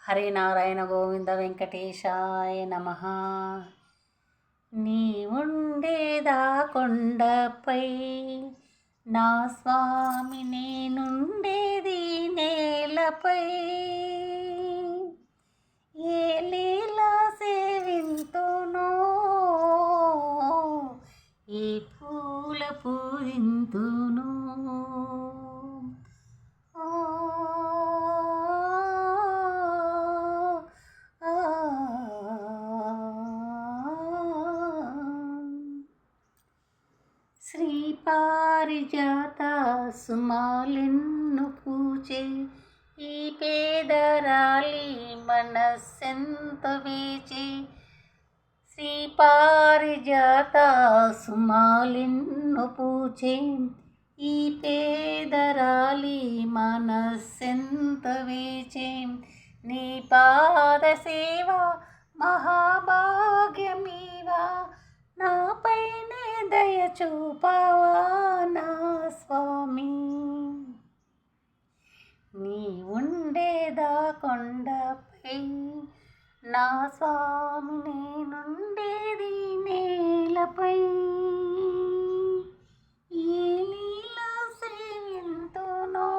హరినారాయణ గోవింద వెంకటేశాయ నమ. నీ ఉండేదా కొండపై నా స్వామి, నేనుండేది నేలపై. ఏ లీలా సేవింతునో, ఏ పూల పూజింతునో. శ్రీ పారిజాత సుమాలెన్ను పూచే ఈ పేదరాలి మనస్సెంత వేచే. శ్రీ పారిజాత సుమాలెన్ను పూచే ఈ పేదరాలి మనస్సెంత వేచే. నీ పాద సేవ మహాభాగ్యమీవా, నాపైనే దయ చూపావా నా స్వామి. నీ ఉండేదా కొండపై నా స్వామి, నేనుండేది నేలపై. ఏ లీలా సేవింతునో,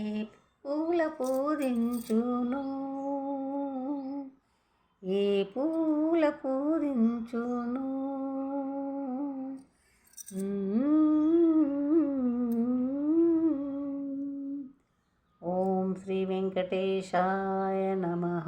ఏ పూల పూజించునో, ఏ పూల పూజించును. ఓం శ్రీ వెంకటేశాయ నమః.